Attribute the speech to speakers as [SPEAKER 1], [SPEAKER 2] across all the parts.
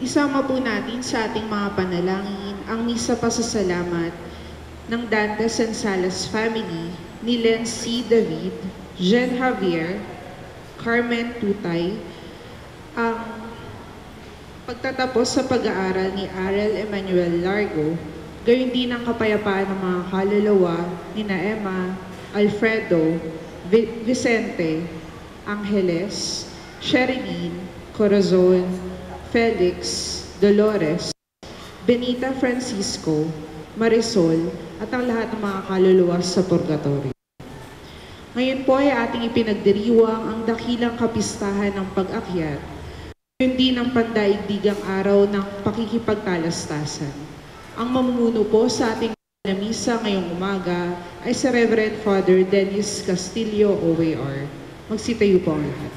[SPEAKER 1] Isama po natin sa ating mga panalangin ang misa pasasalamat ng Dantes and Salas family ni Len C. David, Jen Javier, Carmen Tutay, ang pagtatapos sa pag-aaral ni Arel Emmanuel Largo, gayon din ang kapayapaan ng mga kaluluwa ni Emma, Alfredo, Vicente, Angeles, Sherilyn, Corazon, Felix, Dolores, Benita Francisco, Marisol, at ang lahat ng mga kaluluwa sa purgatorio. Ngayon po ay ating ipinagdiriwang ang dakilang kapistahan ng pag-akyat, yun din ang pandaigdigang araw ng pakikipagtalastasan. Ang mamumuno po sa ating misa ngayong umaga ay si Reverend Father Dennis Castillo, OAR. Magsitayo po ang lahat.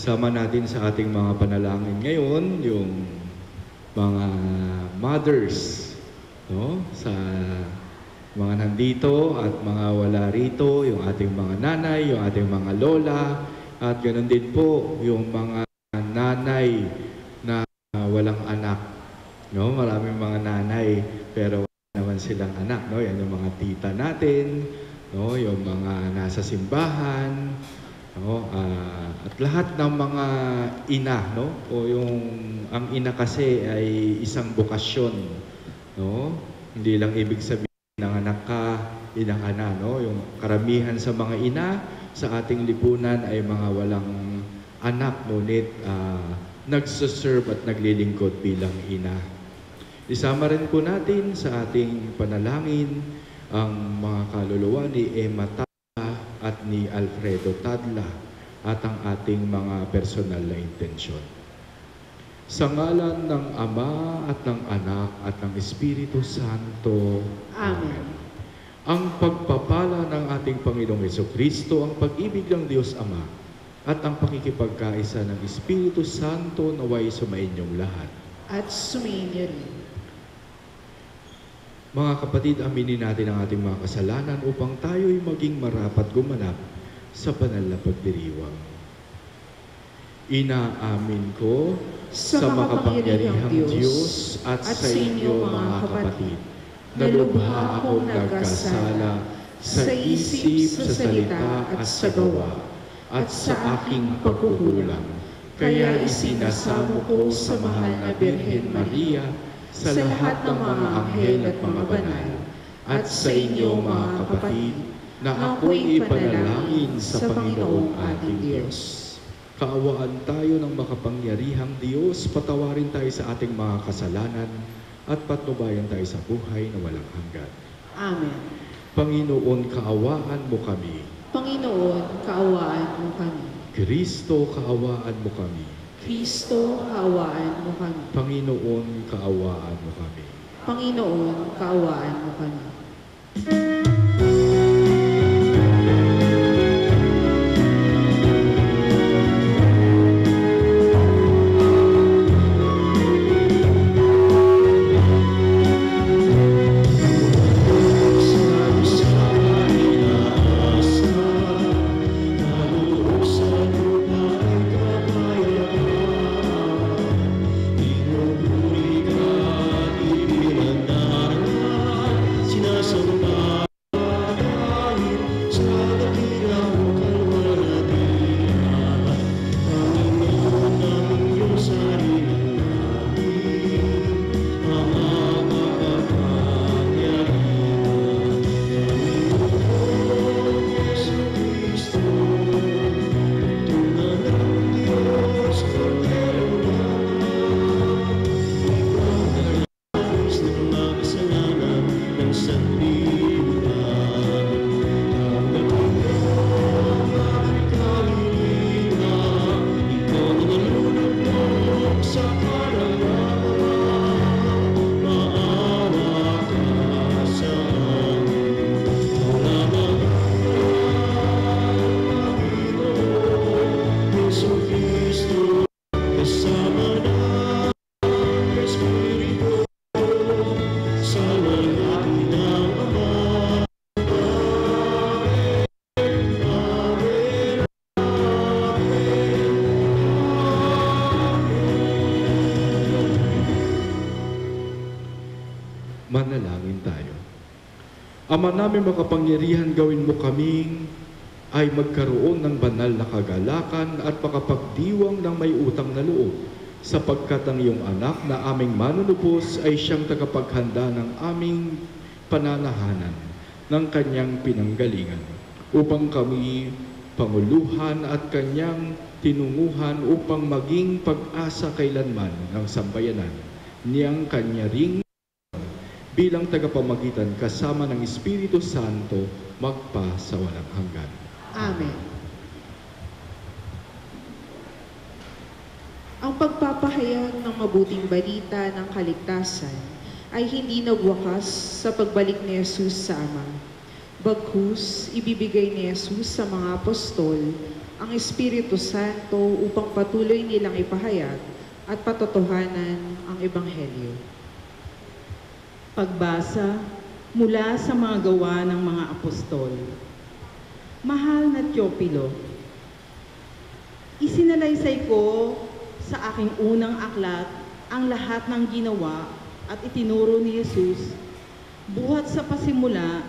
[SPEAKER 2] Sama natin sa ating mga panalangin ngayon, yung mga mothers, no? Sa mga nandito at mga wala rito, yung ating mga nanay, yung ating mga lola, at ganoon din po yung mga nanay na walang anak, no? Maraming mga nanay pero wala naman silang anak, no? Yan yung mga tita natin, no? Yung mga nasa simbahan, no? At lahat ng mga ina, no? O ang ina kasi ay isang bokasyon, no? Hindi lang ibig sabihin ng anak ka, inang ana, no? Yung karamihan sa mga ina sa ating lipunan ay mga walang anak, ngunit nagsuserve at naglilingkod bilang ina. Isama rin po natin sa ating panalangin ang mga kaluluwa ni Emma at ni Alfredo Tadla at ang ating mga personal na intensyon. Sa ngalan ng Ama at ng Anak at ng Espiritu Santo.
[SPEAKER 1] Amen.
[SPEAKER 2] Ang pagpapala ng ating Panginoong Jesucristo, ang pag-ibig ng Diyos Ama, at ang pakikipagkaisa ng Espiritu Santo naway sumainyong lahat.
[SPEAKER 1] At sumainyo rin.
[SPEAKER 2] Mga kapatid, aminin natin ang ating mga kasalanan upang tayo'y maging marapat gumanap sa banal na pagdiriwang. Inaamin ko sa makapangyarihang Diyos at sa inyo mga kapatid, na lubha akong nagkasala sa isip, sa salita at sa gawa, at sa aking pagkukulang. Kaya isinasamo ko sa mahal na Birhen Maria, sa lahat ng mga anghel at mga banal, at sa inyo mga kapatid, na ako'y ipanalangin sa Panginoong ating Diyos. Kaawaan tayo ng makapangyarihang Diyos, patawarin tayo sa ating mga kasalanan, at patnubayan tayo sa buhay na walang hanggan.
[SPEAKER 1] Amen.
[SPEAKER 2] Panginoon, kaawaan mo kami.
[SPEAKER 1] Panginoon, kaawaan mo kami.
[SPEAKER 2] Kristo, kaawaan mo kami.
[SPEAKER 1] Kristo, kaawaan mo kami.
[SPEAKER 2] Panginoon, kaawaan mo kami.
[SPEAKER 1] Panginoon, kaawaan mo kami.
[SPEAKER 2] Manalangin tayo. Ama namin makapangyarihan, gawin mo kaming ay magkaroon ng banal na kagalakan at makapagdiwang ng may utang na loob, sapagkat ang iyong anak na aming manunubos ay siyang tagapaghanda ng aming pananahanan ng kanyang pinanggalingan, upang kami panguluhan at kanyang tinunguhan upang maging pag-asa kailanman ng sambayanan niyang kanya ring bilang tagapamagitan kasama ng Espiritu Santo magpa sa walang hanggan.
[SPEAKER 1] Amen. Ang pagpapahayag ng mabuting balita ng kaligtasan ay hindi nagwakas sa pagbalik ni Jesus sa Ama. Bagkus, ibibigay ni Jesus sa mga apostol ang Espiritu Santo upang patuloy nilang ipahayag at patotohanan ang Ebanghelyo.
[SPEAKER 3] Pagbasa mula sa mga gawa ng mga apostol. Mahal na Teopilo, isinalaysay ko sa aking unang aklat ang lahat ng ginawa at itinuro ni Jesus buhat sa pasimula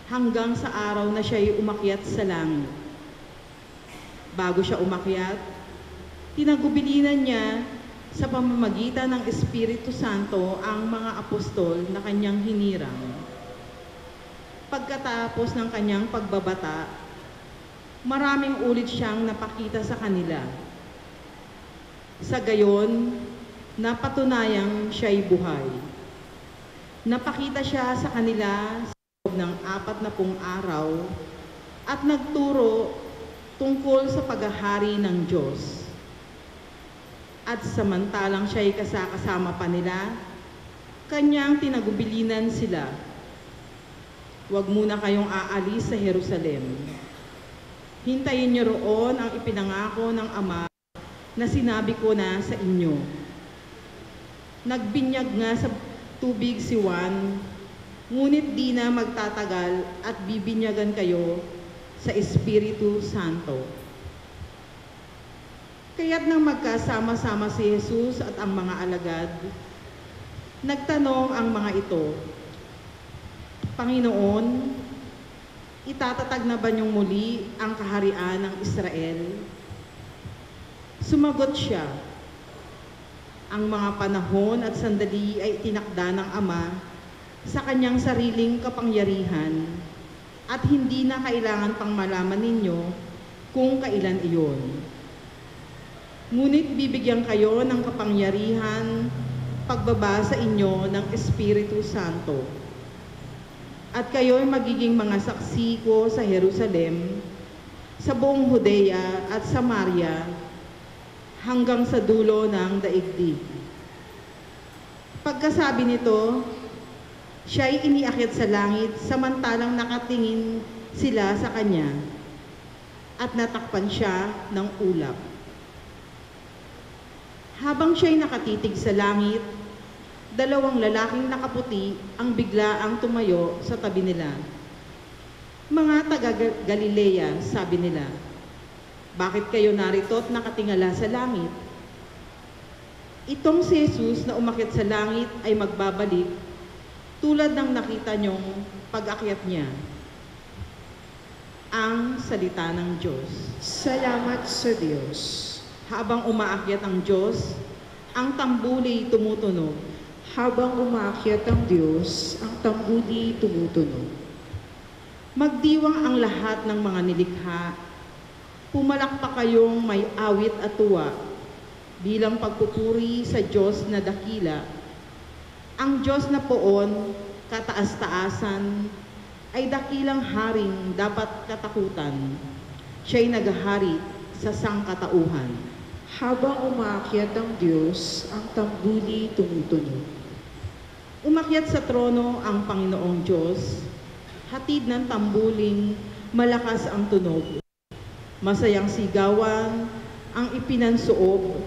[SPEAKER 3] hanggang sa araw na siya'y umakyat sa langit. Bago siya umakyat, tinagubilinan niya sa pamamagitan ng Espiritu Santo ang mga apostol na kanyang hinirang. Pagkatapos ng kanyang pagbabata, maraming ulit siyang napakita sa kanila. Sa gayon, napatunayang siya'y buhay. Napakita siya sa kanila sa loob ng 40 araw at nagturo tungkol sa paghahari ng Diyos. At samantalang siya'y kasama pa nila, kanyang tinagubilinan sila. Huwag muna kayong aalis sa Jerusalem. Hintayin niyo roon ang ipinangako ng Ama na sinabi ko na sa inyo. Nagbinyag nga sa tubig si Juan, ngunit di na magtatagal at bibinyagan kayo sa Espiritu Santo. Kaya't nang magkasama-sama si Jesus at ang mga alagad, nagtanong ang mga ito, Panginoon, Itatatag na ba niyong muli ang kaharian ng Israel? Sumagot siya, ang mga panahon at sandali ay itinakda ng Ama sa kanyang sariling kapangyarihan at hindi na kailangan pang malaman ninyo kung kailan iyon. Ngunit bibigyan kayo ng kapangyarihan pagbaba sa inyo ng Espiritu Santo. At kayo'y magiging mga saksi ko sa Jerusalem, sa buong Judea at Samaria, hanggang sa dulo ng daigdig. Pagkasabi nito, siya'y iniakyat sa langit samantalang nakatingin sila sa kanya at natakpan siya ng ulap. Habang siya'y nakatitig sa langit, dalawang lalaking nakaputi ang biglaang tumayo sa tabi nila. Mga taga-Galilea, sabi nila, bakit kayo narito at nakatingala sa langit? Itong si Jesus na umakyat sa langit ay magbabalik tulad ng nakita niyong pag-akyat niya. Ang salita ng Diyos.
[SPEAKER 1] Salamat sa Diyos.
[SPEAKER 3] Habang umaakyat ang Diyos, ang tambuli tumutunog.
[SPEAKER 1] Habang umaakyat ang Diyos, ang tambuli tumutunog.
[SPEAKER 3] Magdiwang ang lahat ng mga nilikha. Pumalakpak kayong may awit at tuwa bilang pagpupuri sa Diyos na dakila. Ang Diyos na poon, kataas-taasan, ay dakilang haring dapat katakutan. Siya'y naghahari sa sangkatauhan.
[SPEAKER 1] Habang umaakyat ang Diyos, ang tambuli tumutunog.
[SPEAKER 3] Umakyat sa trono ang Panginoong Diyos, hatid ng tambuling malakas ang tunog. Masayang sigawan ang ipinansuob.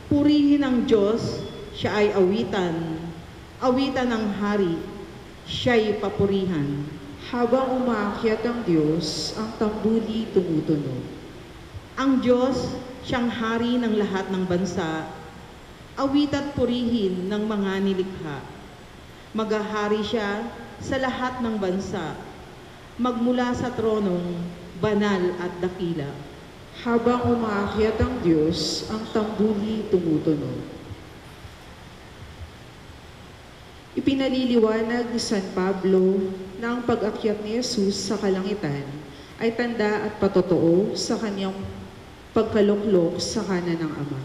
[SPEAKER 3] Purihin ang Diyos, siya ay awitan. Awitan ng hari, siya'y papurihan.
[SPEAKER 1] Habang umaakyat ang Diyos, ang tambuli tumutunog.
[SPEAKER 3] Ang Diyos, siyang hari ng lahat ng bansa. Awit at purihin ng mga nilikha. Maghahari siya sa lahat ng bansa. Magmula sa tronong banal at dakila.
[SPEAKER 1] Habang umaakyat ang Diyos, ang tambuli tumutunog. Ipinaliliwanag ni San Pablo na ang pag-akyat ni Jesus sa kalangitan ay tanda at patotoo sa kanyang pagkaluklok sa kanan ng Ama.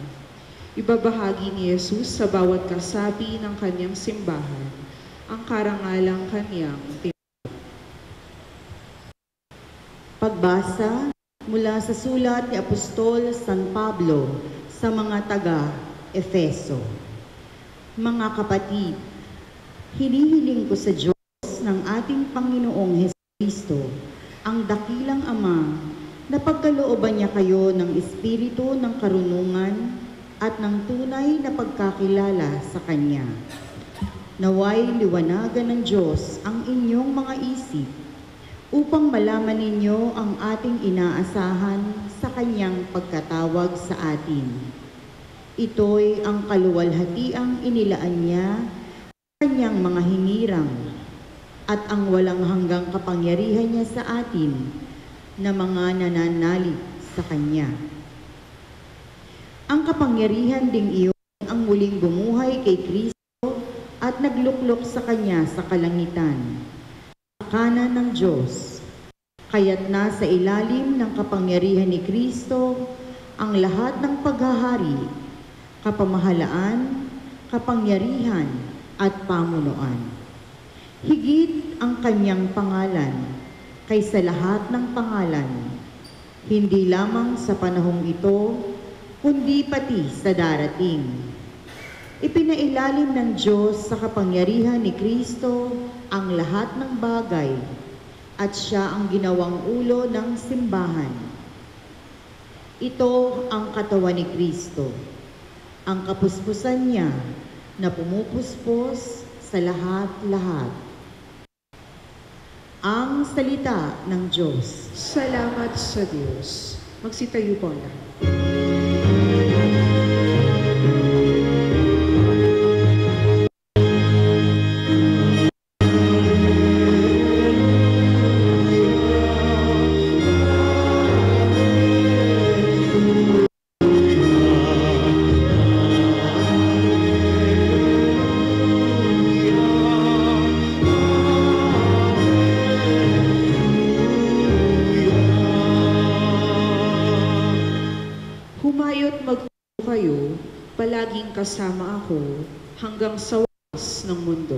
[SPEAKER 1] Ibabahagi ni Jesus sa bawat kasapi ng kanyang simbahan ang karangalang kanyang
[SPEAKER 4] Pagbasa mula sa sulat ni Apostol San Pablo sa mga taga-Efeso. Mga kapatid, hinihiling ko sa Diyos ng ating Panginoong Jesucristo, ang dakilang Ama, na pagkalooban niya kayo ng espiritu ng karunungan at ng tunay na pagkakilala sa Kanya. Naway liwanagan ng Diyos ang inyong mga isip upang malaman ninyo ang ating inaasahan sa Kanyang pagkatawag sa atin. Ito'y ang kaluwalhatiang inilaan niya sa Kanyang mga hinirang at ang walang hanggang kapangyarihan niya sa atin na mga nananalig sa Kanya. Ang kapangyarihan ding iyon ang muling bumuhay kay Kristo at nagluklok sa Kanya sa kalangitan, sa kanan ng Diyos. Kaya't nasa ilalim ng kapangyarihan ni Kristo ang lahat ng paghahari, kapamahalaan, kapangyarihan at pamunuan. Higit ang Kanyang pangalan kaysa lahat ng pangalan, hindi lamang sa panahong ito, kundi pati sa darating. Ipinailalim ng Diyos sa kapangyarihan ni Kristo ang lahat ng bagay at siya ang ginawang ulo ng simbahan. Ito ang katawan ni Kristo, ang kapuspusan niya na pumupuspos sa lahat-lahat. Ang salita ng Diyos.
[SPEAKER 1] Salamat sa Diyos. Magsitayo po lang. laging kasama ako hanggang sa wakas ng mundo.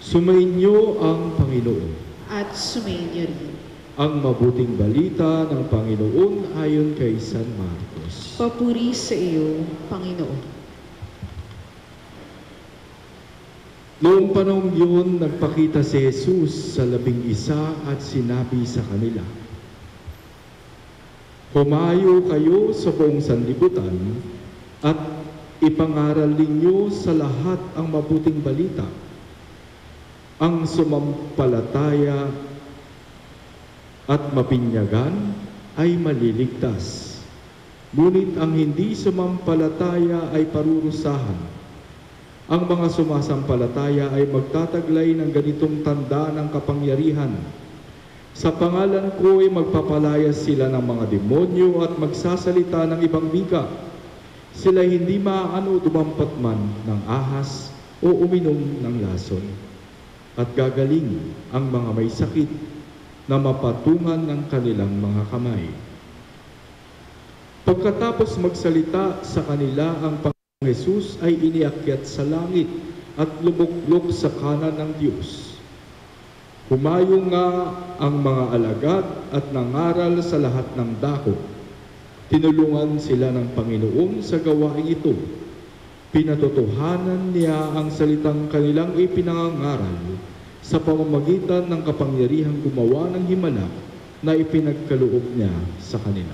[SPEAKER 2] Sumainyo ang Panginoon.
[SPEAKER 1] At sumainyo rin.
[SPEAKER 2] Ang mabuting balita ng Panginoon ayon kay San Marcos.
[SPEAKER 1] Papuri sa iyo, Panginoon.
[SPEAKER 2] Noong panahon yun, nagpakita si Jesus sa 11 at sinabi sa kanila, "Humayo kayo sa buong sanlibutan at ipangaral ninyo sa lahat ang mabuting balita. Ang sumampalataya at mapinyagan ay maliligtas. Ngunit ang hindi sumampalataya ay parurusahan. Ang mga sumasampalataya ay magtataglay ng ganitong tanda ng kapangyarihan. Sa pangalan ko ay magpapalayas sila ng mga demonyo at magsasalita ng ibang wika. Sila hindi maaano dumampat man ng ahas o uminom ng lason. At gagaling ang mga may sakit na mapatungan ng kanilang mga kamay." Pagkatapos magsalita sa kanila, ang Panginoong Jesus ay iniakyat sa langit at lumuklok sa kanan ng Diyos. Humayo nga ang mga alagad at nangaral sa lahat ng dako. Tinulungan sila ng Panginoon sa gawain ito. Pinatotohanan niya ang salitang kanilang ipinangangaral sa pamamagitan ng kapangyarihang gumawa ng himala na ipinagkaloob niya sa kanila.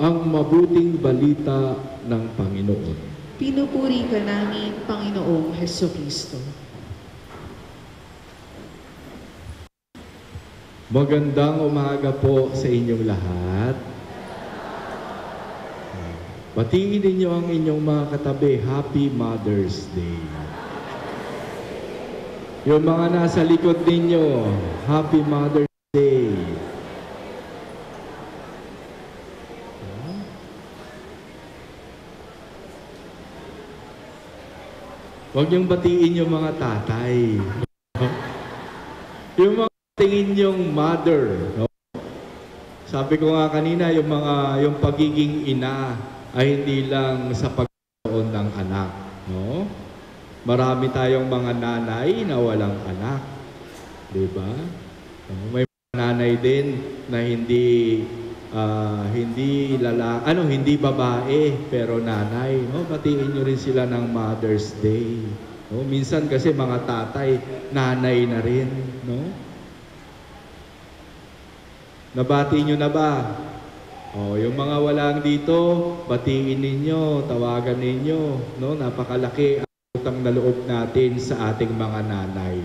[SPEAKER 2] Ang mabuting balita ng Panginoon.
[SPEAKER 1] Pinupuri ka namin, Panginoong Hesukristo.
[SPEAKER 2] Magandang umaga po sa inyong lahat. Batiin ninyo ang inyong mga katabi, Happy Mother's Day. Yung mga nasa likod ninyo, Happy Mother's Day. Huwag niyong batiin yung mga tatay. Yung mga tingin yung mother. No? Sabi ko nga kanina, yung pagiging ina ay hindi lang sa pagkaroon ng anak. No? Marami tayong mga nanay na walang anak. Diba? May mga nanay din na hindi babae pero nanay. No? Batiin nyo rin sila ng Mother's Day. No? Minsan kasi mga tatay, nanay na rin. No? Nabati nyo na ba? Yung mga walang dito, batiin ninyo, tawagan ninyo. No? Napakalaki ang utang na loob natin sa ating mga nanay.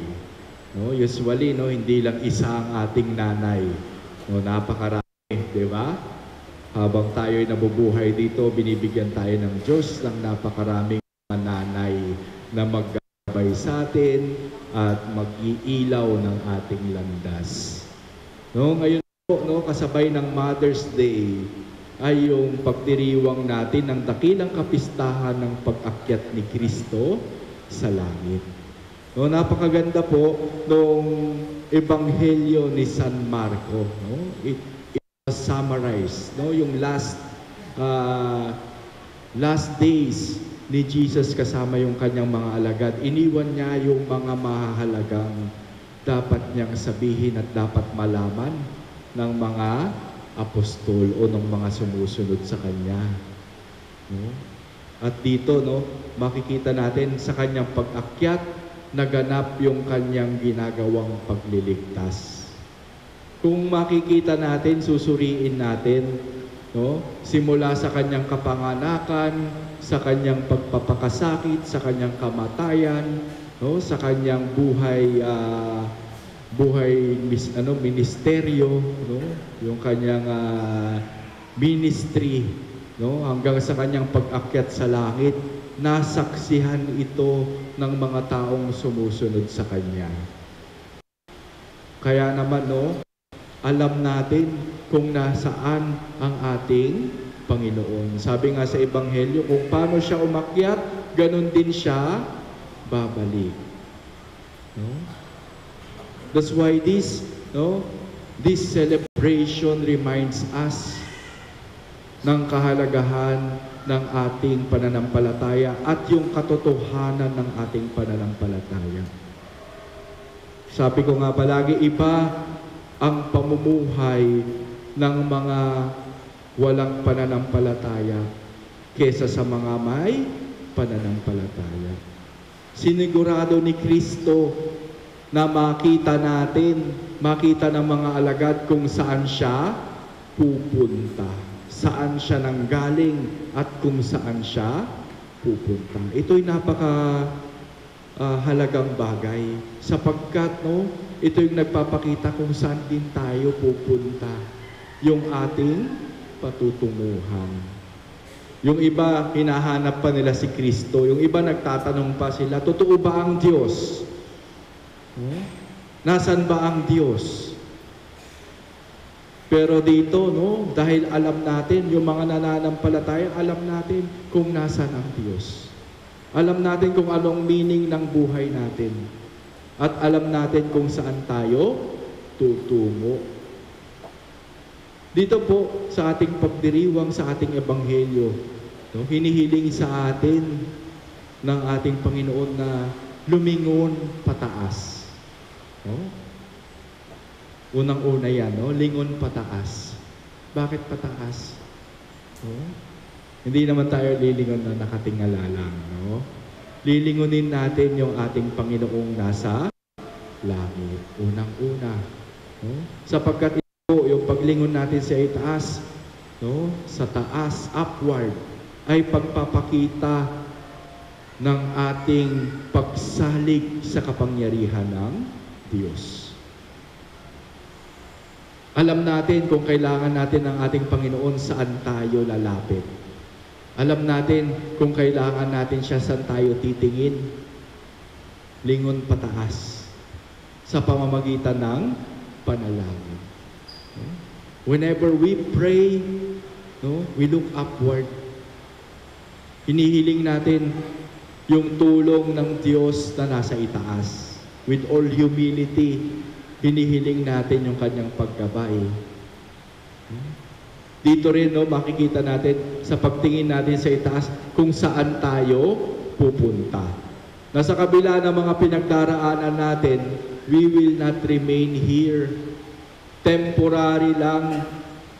[SPEAKER 2] No? Usually, no, hindi lang isa ang ating nanay. No? Napakarami, di ba? Habang tayo'y nabubuhay dito, binibigyan tayo ng Diyos ng napakaraming mga nanay na maggabay sa atin at mag-iilaw ng ating landas. No? Ngayon, no, kasabay ng Mother's Day ay yung pagdiriwang natin ng dakilang kapistahan ng pag-akyat ni Kristo sa langit. No, napakaganda po nung Ebanghelyo ni San Marco. No? It was summarized. No? Yung last days ni Jesus kasama yung kanyang mga alagad. Iniwan niya yung mga mahahalagang dapat niyang sabihin at dapat malaman ng mga apostol o ng mga sumusunod sa kanya. No? At dito, no, makikita natin sa kanyang pag-akyat, naganap yung kanyang ginagawang pagliligtas. Kung makikita natin, susuriin natin, no, simula sa kanyang kapanganakan, sa kanyang pagpapakasakit, sa kanyang kamatayan, no, sa kanyang buhay buhay ministeryo, no? Yung kanyang ministry, no? Hanggang sa kanyang pag-akyat sa langit, nasaksihan ito ng mga taong sumusunod sa kanya. Kaya naman, no, alam natin kung nasaan ang ating Panginoon. Sabi nga sa Ebanghelyo, kung paano siya umakyat, ganun din siya babalik. No? That's why this celebration reminds us ng kahalagahan ng ating pananampalataya at yung katotohanan ng ating pananampalataya. Sabi ko nga palagi, iba ang pamumuhay ng mga walang pananampalataya kesa sa mga may pananampalataya. Sinigurado ni Kristo na makita ng mga alagad kung saan siya pupunta, saan siya nanggaling at kung saan siya pupunta. Ito'y halagang bagay sapagkat ito yung nagpapakita kung saan din tayo pupunta, yung ating patutunguhan. Yung iba, hinahanap pa nila si Kristo. Yung iba, nagtatanong pa sila, totoo ba ang Diyos? Nasaan ba ang Diyos? Pero dito, dahil alam natin, yung mga nananampalataya, alam natin kung nasaan ang Diyos. Alam natin kung anong meaning ng buhay natin. At alam natin kung saan tayo tutungo. Dito po sa ating pagdiriwang sa ating ebanghelyo, hinihiling sa atin ng ating Panginoon na lumingon pataas. Unang-una yan, lingon pataas. Bakit pataas? Hindi naman tayo lilingon na nakatingala lang. Lilingunin natin yung ating Panginoong nasa langit. Unang-una. Sapagkat yung paglingon natin sa itaas, sa taas, upward, ay pagpapakita ng ating pagsalig sa kapangyarihan ng Diyos. Alam natin kung kailangan natin ng ating Panginoon saan tayo lalapit. Alam natin kung kailangan natin siya saan tayo titingin. Lingon pataas sa pamamagitan ng panalangin. Whenever we pray, we look upward. Hinihiling natin yung tulong ng Diyos na nasa itaas. With all humility, hinihiling natin yung kanyang paggabay. Dito rin, makikita natin sa pagtingin natin sa itaas kung saan tayo pupunta. Nasa kabila ng mga pinagdaraanan natin, we will not remain here. Temporary lang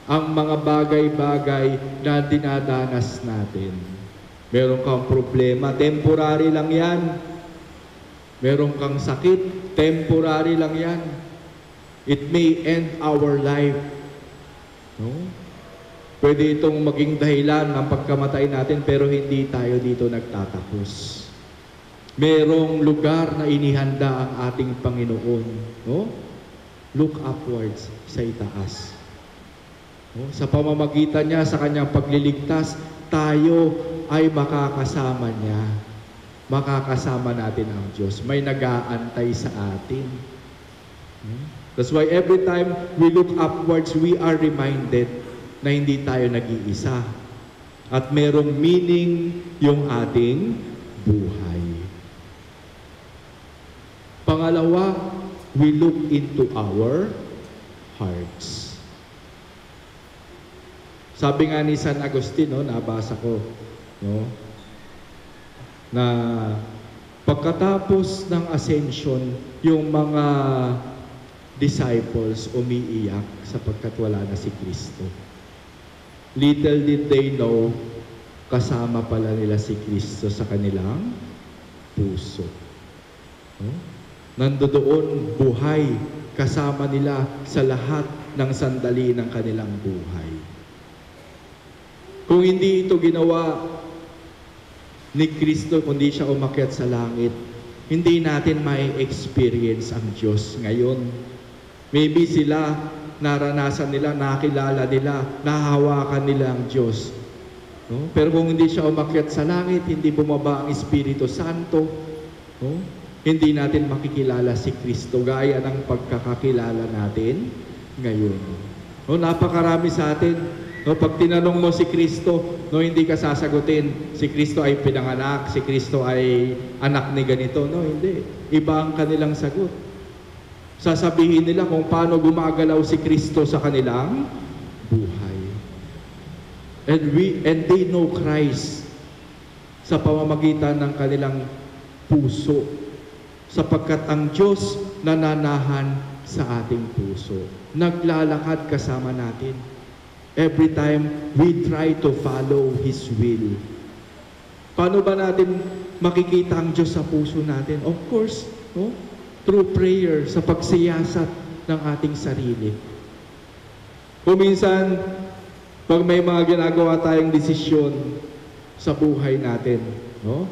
[SPEAKER 2] ang mga bagay-bagay na dinadanas natin. Meron kang problema, temporary lang yan. Meron kang sakit, temporary lang yan. It may end our life. Pwede itong maging dahilan ng pagkamatay natin, pero hindi tayo dito nagtatapos. Merong lugar na inihanda ang ating Panginoon. Look upwards sa itaas. Sa pamamagitan niya, sa kanyang pagliligtas, tayo ay makakasama niya. Makakasama natin ang Diyos. May nag-aantay sa atin. That's why every time we look upwards, we are reminded na hindi tayo nag-iisa. At merong meaning yung ating buhay. Pangalawa, we look into our hearts. Sabi nga ni San Agustin, nabasa ko, na pagkatapos ng ascension, yung mga disciples umiiyak sapagkat wala na si Kristo. Little did they know, kasama pala nila si Kristo sa kanilang puso. Nandoon buhay kasama nila sa lahat ng sandali ng kanilang buhay. Kung hindi ito ginawa ni Kristo, kundi siya umakyat sa langit, hindi natin mai-experience ang Diyos ngayon. Maybe sila, naranasan nila, nakilala nila, nahahawakan nila ang Diyos. No? Pero kung hindi siya umakyat sa langit, hindi bumaba ang Espiritu Santo, no? Hindi natin makikilala si Kristo gaya ng pagkakakilala natin ngayon. No? Napakarami sa atin. No? Pag tinanong mo si Kristo, no, hindi ka sasagutin, si Kristo ay pinanganak, si Kristo ay anak ni ganito. No, hindi. Iba ang kanilang sagot. Sasabihin nila kung paano gumagalaw si Kristo sa kanilang buhay. And they know Christ sa pamamagitan ng kanilang puso, sapagkat ang Diyos nananahan sa ating puso. Naglalakad kasama natin. Every time we try to follow His will. Paano ba natin makikita ang Diyos sa puso natin? Of course, no? Through prayer, sa pagsiyasat ng ating sarili. Kung minsan, pag may mga ginagawa tayong desisyon sa buhay natin, no?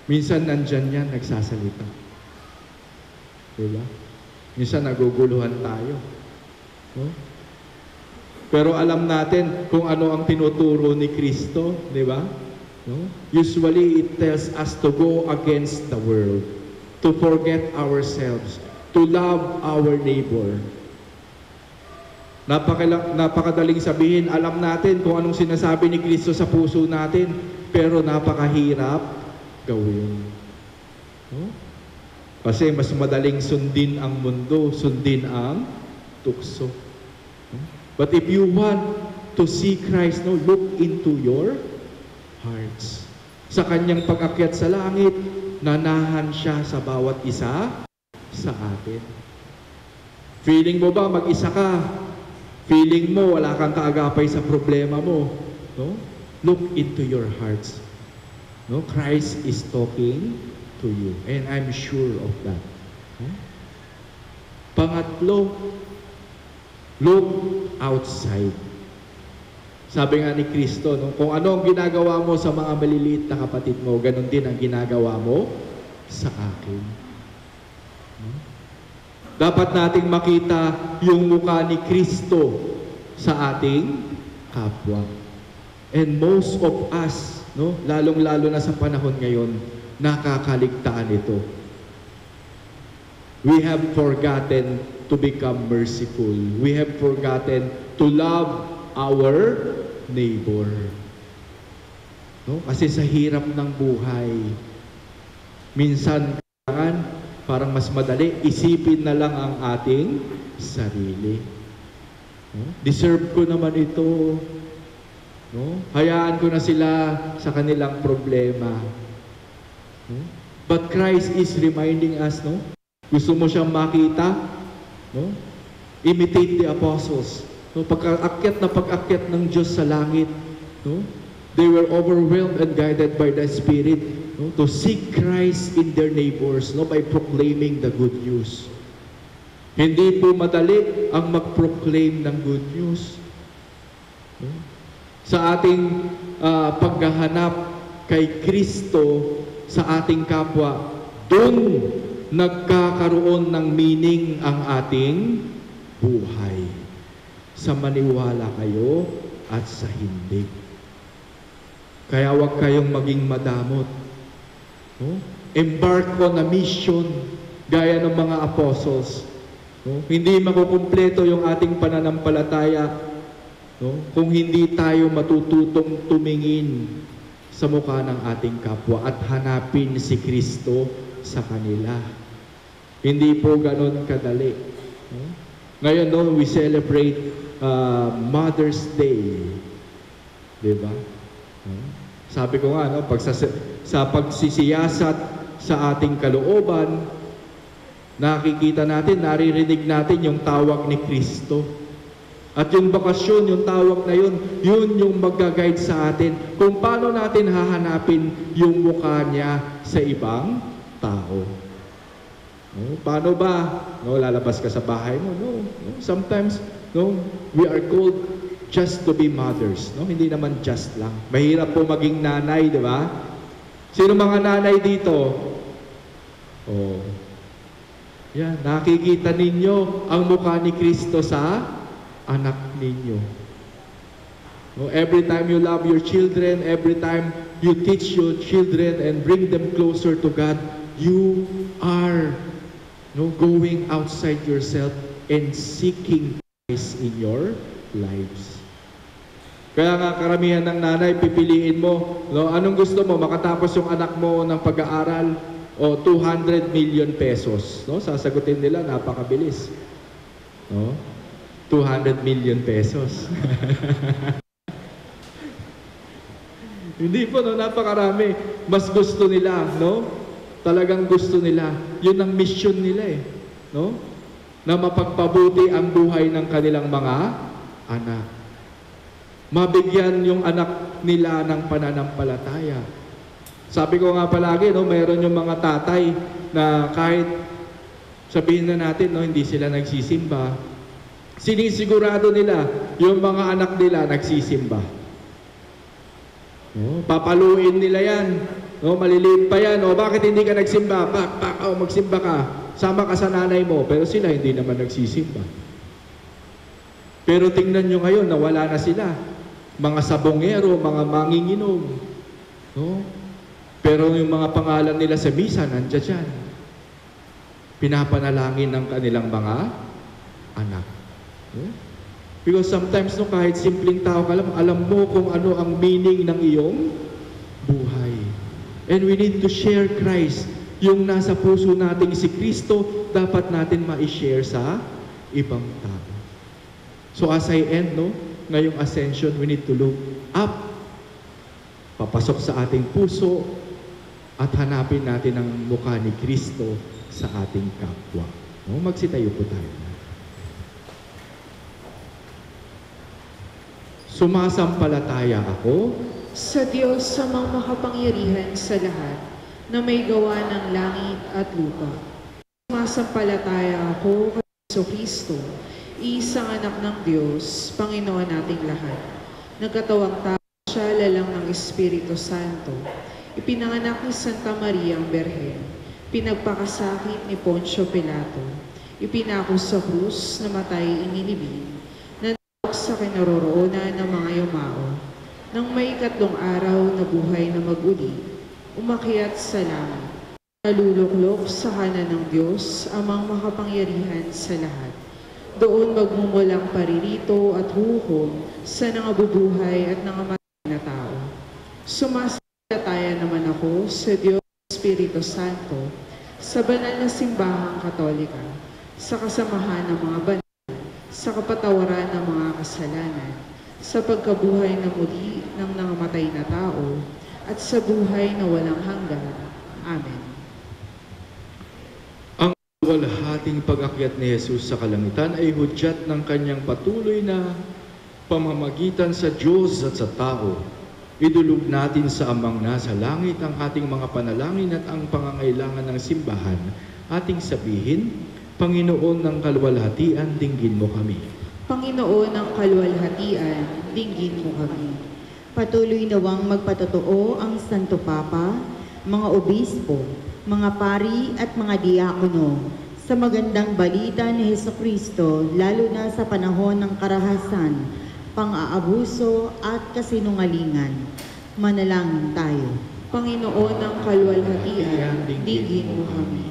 [SPEAKER 2] Minsan nandyan yan, nagsasalita. Diba? Minsan naguguluhan tayo. No? Pero alam natin kung ano ang tinuturo ni Kristo, di ba? No? Usually, it tells us to go against the world, to forget ourselves, to love our neighbor. Napakadaling sabihin, alam natin kung anong sinasabi ni Kristo sa puso natin, pero napakahirap gawin. No? Kasi mas madaling sundin ang mundo, sundin ang tukso. But if you want to see Christ, no, look into your hearts. Sa kanyang pag-akyat sa langit, nanahan siya sa bawat isa sa atin. Feeling mo ba mag-isa ka? Feeling mo wala kang kaagapay sa problema mo? No? Look into your hearts. No, Christ is talking to you, and I'm sure of that. No? Pangatlo, look outside. Sabi nga ni Kristo, no, kung ano ang ginagawa mo sa mga maliliit na kapatid mo, ganun din ang ginagawa mo sa akin. No? Dapat nating makita yung mukha ni Kristo sa ating kapwa. And most of us, no, lalong-lalo na sa panahon ngayon, nakakaligtaan ito. We have forgotten to become merciful. We have forgotten to love our neighbor. No? Kasi sa hirap ng buhay, minsan kailangan parang mas madali, isipin na lang ang ating sarili. No? Deserve ko naman ito. No? Hayaan ko na sila sa kanilang problema. No? But Christ is reminding us, no? Gusto mo siyang makita? No? Imitate the apostles. No? Pag-akyat ng Diyos sa langit, no? They were overwhelmed and guided by the Spirit, no? To seek Christ in their neighbors, no? By proclaiming the good news. Hindi po madali ang mag-proclaim ng good news. No? Sa ating paghahanap kay Kristo sa ating kapwa, doon nagkakaroon ng meaning ang ating buhay. Sa maniwala kayo at sa hindi. Kaya huwag kayong maging madamot. No? Embark on a mission gaya ng mga apostles. No? Hindi makukumpleto yung ating pananampalataya, no, kung hindi tayo matututong tumingin sa mukha ng ating kapwa at hanapin si Kristo sa kanila. Hindi po ganun kadali. No? Ngayon, no, we celebrate Mother's Day. Diba? No? Sabi ko nga, no, sa pagsisiyasat sa ating kalooban, nakikita natin, naririnig natin yung tawag ni Kristo. At yung bakasyon, yung tawag na yun yung mag-guide sa atin kung paano natin hahanapin yung mukha niya sa ibang tao. No? Paano ba? No, lalabas ka sa bahay mo? No. Sometimes, no, we are called just to be mothers. No? Hindi naman just lang. Mahirap po maging nanay, di ba? Sino mga nanay dito? Oh. Yan, nakikita ninyo ang mukha ni Kristo sa anak ninyo. No, every time you love your children, every time you teach your children and bring them closer to God, you are going outside yourself and seeking Christ in your lives. Kaya nga karamihan ng nanay, pipiliin mo, anong gusto mo? Makatapos yung anak mo ng pag-aaral o 200 million pesos. Sasagutin nila, napakabilis. 200 million pesos. Hindi po, napakarami. Mas gusto nila, Talagang gusto nila. Yun ang mission nila na mapagpabuti ang buhay ng kanilang mga anak. Mabigyan yung anak nila ng pananampalataya. Sabi ko nga palagi, mayroon yung mga tatay na kahit sabihin na natin, hindi sila nagsisimba, sinisigurado nila yung mga anak nila nagsisimba. Papaluin nila yan. Maliliit pa yan. Bakit hindi ka nagsimba? Magsimba ka. Sama ka sa nanay mo. Pero sila hindi naman nagsisimba. Pero tingnan nyo ngayon, nawala na sila. Mga sabongero, mga manginginom. Pero yung mga pangalan nila sa misa, nandiyan dyan. Pinapanalangin ng kanilang mga anak. Because sometimes, kahit simpleng tao ka lang, alam mo kung ano ang meaning ng iyong buhay. And we need to share Christ. Yung nasa puso nating si Kristo, dapat natin ma-share sa ibang tao. So as I end, ngayong ascension, we need to look up, papasok sa ating puso, at hanapin natin ang mukha ni Kristo sa ating kapwa. Magsitayo po tayo. Sumasampalataya ako
[SPEAKER 1] Sa Diyos sa mga makapangyarihan sa lahat, na may gawa ng langit at lupa. Sumasampalataya ako kay Jesucristo, isang anak ng Diyos, Panginoon nating lahat. Nagkatawang tao siya, lalang ng Espiritu Santo. Ipinanganak ni Santa Maria ang Berhen. Pinagpakasakit ni Poncio Pilato. Ipinako sa krus, namatay inilibing. Nanalok sa kinaroroonan ng mga yumao. Nang may 3 araw na buhay na mag-uli, umakyat sa langit. Naluluklok sa kanan ng Diyos, amang makapangyarihan sa lahat. Doon magmumulang paririto at hukom sa nangabubuhay at nangamatay na tao. Sumasampalataya naman ako sa Diyos Espiritu Santo, sa banal na simbahang Katolika, sa kasamahan ng mga banal, sa kapatawaran ng mga kasalanan, sa pagkabuhay na muli ng nangamatay na tao, at sa buhay na walang hanggan. Amen.
[SPEAKER 2] Ang walhating pag-akyat ni Jesus sa kalangitan ay hudyat ng kanyang patuloy na pamamagitan sa Diyos at sa tao. Idulog natin sa Amang nasa langit ang ating mga panalangin at ang pangangailangan ng simbahan. Ating sabihin, Panginoon ng kaluwalhatian, dinggin mo kami.
[SPEAKER 1] Panginoon ng kaluwalhatian, dinggin mo kami.
[SPEAKER 4] Patuloy nawang magpatotoo ang Santo Papa, mga obispo, mga pari at mga diakono sa magandang balita ni Jesucristo, lalo na sa panahon ng karahasan, pang-aabuso at kasinungalingan. Manalangin tayo.
[SPEAKER 1] Panginoon ng kaluwalhatian, dinggin mo kami.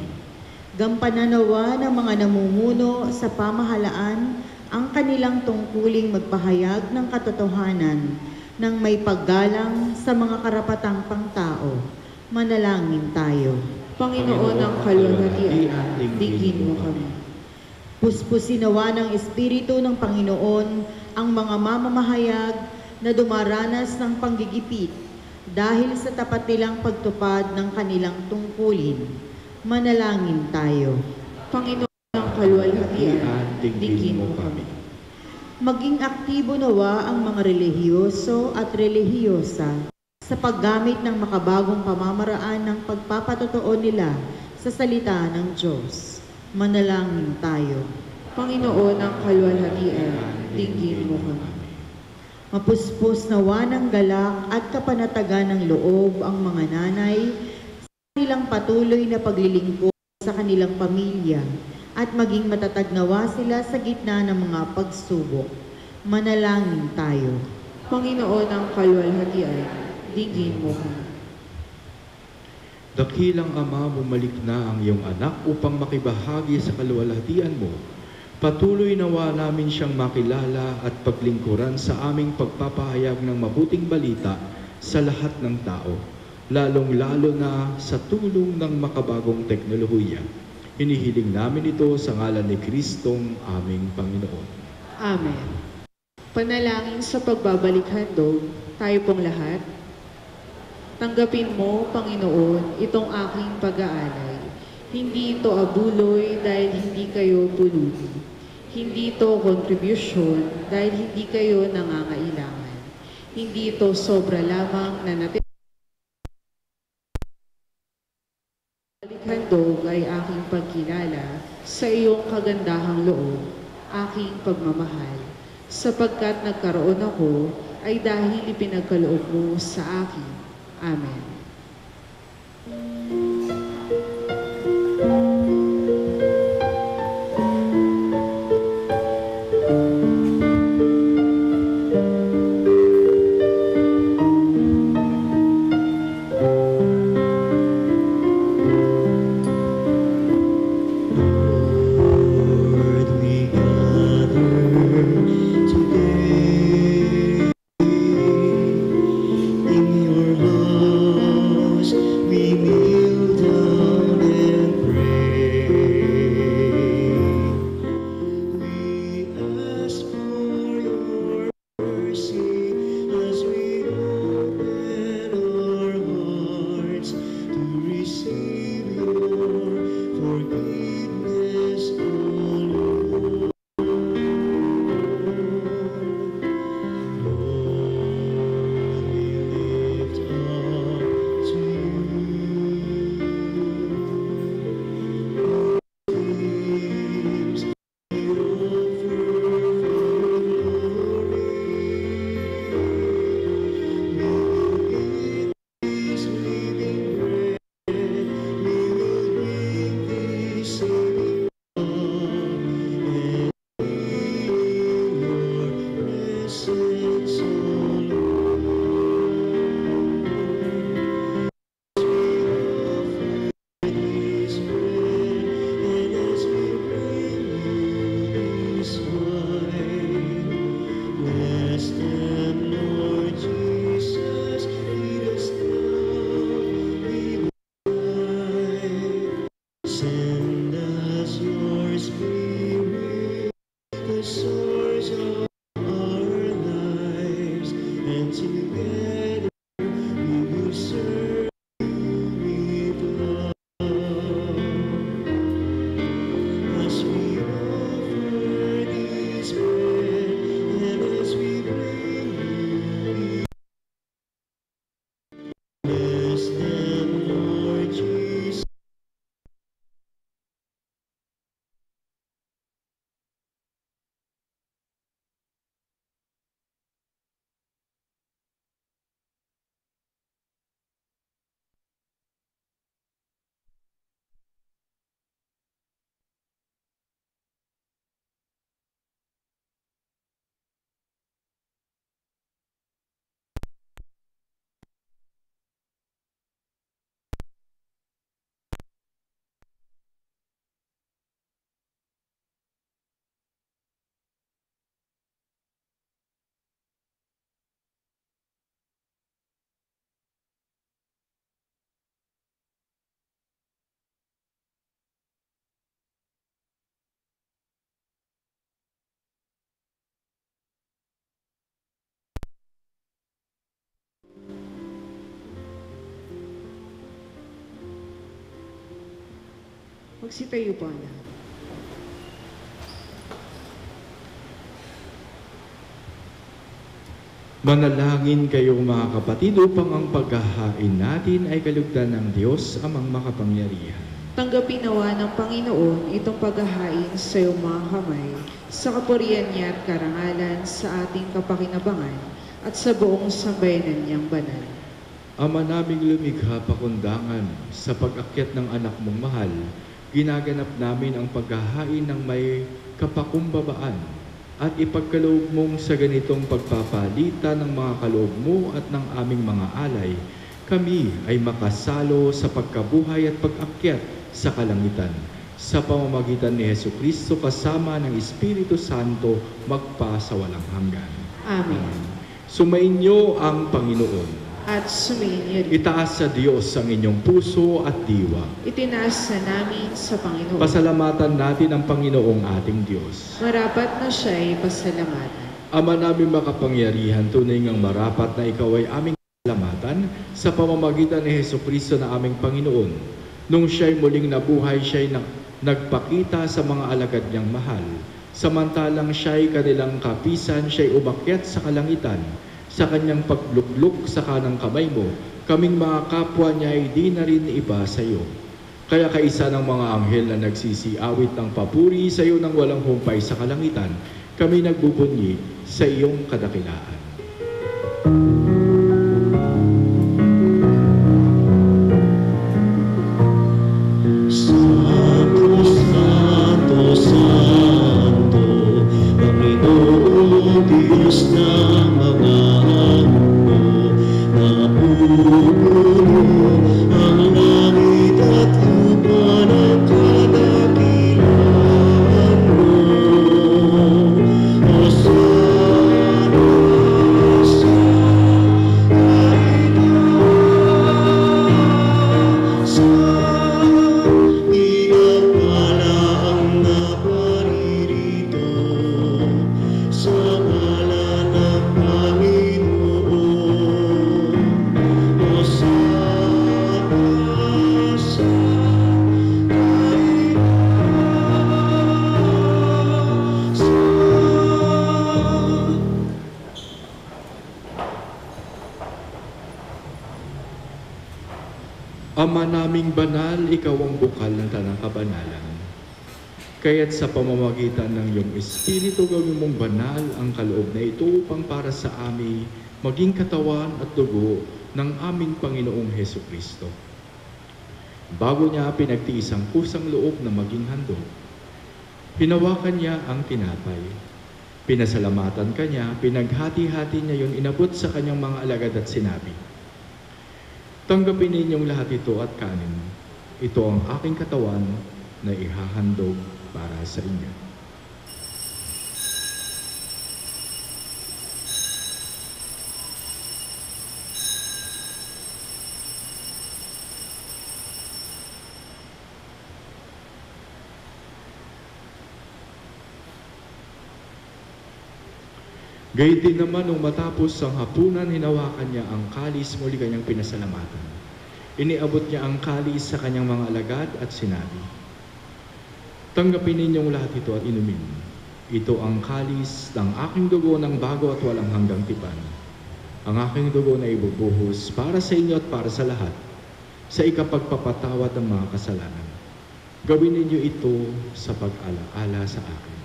[SPEAKER 4] Gampanan nawa ng mga namumuno sa pamahalaan ang kanilang tungkuling magpahayag ng katotohanan ng may paggalang sa mga karapatang pangtao. Manalangin tayo.
[SPEAKER 1] Panginoon ng kaluwalhatian, dinggin mo kami.
[SPEAKER 4] Puspusin nawa ng Espiritu ng Panginoon ang mga mamamahayag na dumaranas ng panggigipit dahil sa tapat nilang pagtupad ng kanilang tungkulin. Manalangin tayo.
[SPEAKER 1] Panginoon ng kaluwalhatian, dinggin mo kami.
[SPEAKER 4] Maging aktibo nawa ang mga relihiyoso at relihiyosa sa paggamit ng makabagong pamamaraan ng pagpapatotoo nila sa salita ng Diyos. Manalangin tayo.
[SPEAKER 1] Panginoon ng kaluwalhatian, dinggin mo kami.
[SPEAKER 4] Mapuspos nawa ng galak at kapanatagan ng loob ang mga nanay sa kanilang patuloy na paglilingkod sa kanilang pamilya at maging matatag nawa sila sa gitna ng mga pagsubok. Manalangin tayo.
[SPEAKER 1] Panginoon ng kaluwalhatian, digin mo ko.
[SPEAKER 2] Dakilang Ama, bumalik na ang iyong anak upang makibahagi sa kaluwalhatian mo. Patuloy nawa namin siyang makilala at paglingkuran sa aming pagpapahayag ng mabuting balita sa lahat ng tao, lalong-lalo na sa tulong ng makabagong teknolohiya. Hinihiling namin ito sa ngalan ni Kristong aming Panginoon.
[SPEAKER 1] Amen. Panalangin sa pagbabalik handog, tayo pong lahat. Tanggapin mo, Panginoon, itong aking pag-aalay. Hindi ito abuloy dahil hindi kayo pulubi. Hindi ito kontribusyon dahil hindi kayo nangangailangan. Hindi ito sobra lamang na handog ay aking pagkilala sa iyong kagandahang loob, aking pagmamahal. Sapagkat nagkaroon ako ay dahil ipinagkaloob mo sa akin. Amen.
[SPEAKER 5] Lord, we gather today in your house. We kneel down and pray. We ask for your mercy as we open our hearts to receive your forgiveness, O Lord. Lord, we lift up to you dreams we offer for glory. We will eat this living bread. We will drink this saving cup and be in your presence, O Lord. As we offer this bread and as we bring you this wine, bless them, Lord Jesus. Feed us now, we send us your spirit, the source of our lives, and together we will serve you with love. As we offer this bread and as we bring you, bless them, Lord Jesus.
[SPEAKER 1] Magsitayo po na.
[SPEAKER 2] Manalangin kayong mga kapatid upang ang paghahain natin ay kalugdan ng Diyos amang makapangyarihan.
[SPEAKER 1] Tanggapin nawa ng Panginoon itong paghahain sa iyong mga kamay, sa kapurihan niya at karangalan sa ating kapakinabangan at sa buong sambayanan niyang banal.
[SPEAKER 2] Ama naming lumikha pakundangan sa pag-akyat ng anak mong mahal ginaganap namin ang paghahain ng may kapakumbabaan at ipagkaloob mong sa ganitong pagpapalitan ng mga kaloob mo at ng aming mga alay, kami ay makasalo sa pagkabuhay at pag-akyat sa kalangitan sa pamamagitan ni Jesucristo kasama ng Espiritu Santo magpasawalang hanggan.
[SPEAKER 1] Amen.
[SPEAKER 2] Sumainyo ang Panginoon.
[SPEAKER 1] At sumainyo rin.
[SPEAKER 2] Itaas sa Diyos ang inyong puso at diwa.
[SPEAKER 1] Itinaas na namin sa Panginoon.
[SPEAKER 2] Pasalamatan natin ang Panginoong ating Diyos.
[SPEAKER 1] Marapat na siya'y pasalamatan.
[SPEAKER 2] Ama namin makapangyarihan, tunay ngang marapat na ikaw ay aming pasalamatan sa pamamagitan ni Jesucristo na aming Panginoon. Nung siya'y muling nabuhay, siya'y nagpakita sa mga alagad niyang mahal. Samantalang siya'y kanilang kapisan, siya'y umakyat sa kalangitan. Sa kanyang paglukluk sa kanang kamay mo, kaming mga kapwa niya ay di na rin iba sa iyo. Kaya kaisa ng mga anghel na nagsisiawit ng papuri sa iyo ng walang humpay sa kalangitan, kami nagbubunyi sa iyong kadakilaan.
[SPEAKER 5] Santo, Santo, Santo, Panginoong Diyos ng mga hukbo, napupuno ang langit at lupa ng kadakilaan mo. Hosana sa ikaw ang naparirito sa ngalan ng Panginoon. Hosana sa
[SPEAKER 2] Ama naming banal, ikaw ang bukal ng tanang kabanalan. Kaya't sa pamamagitan ng iyong Espiritu, gawin mong banal ang kaloob na ito upang para sa amin maging katawan at dugo ng aming Panginoong Hesukristo. Bago niya pinagtiis ang kusang loob na maging handog, hinawakan niya ang tinapay. Pinasalamatan kanya, pinaghati-hati niya yun, inabot sa kanyang mga alagad at sinabi, "Tanggapin ninyong lahat ito at kanin. Ito ang aking katawan na ihahandog para sa inyo." Gayun din naman nung matapos ang hapunan, hinawakan niya ang kalis, muli kanyang pinasalamatan. Iniabot niya ang kalis sa kanyang mga alagad at sinabi, "Tanggapin ninyong lahat ito at inumin. Ito ang kalis ng aking dugo ng bago at walang hanggang tipan. Ang aking dugo na ibubuhos para sa inyo at para sa lahat, sa ikapagpapatawad ng mga kasalanan. Gawin ninyo ito sa pag-alaala sa akin."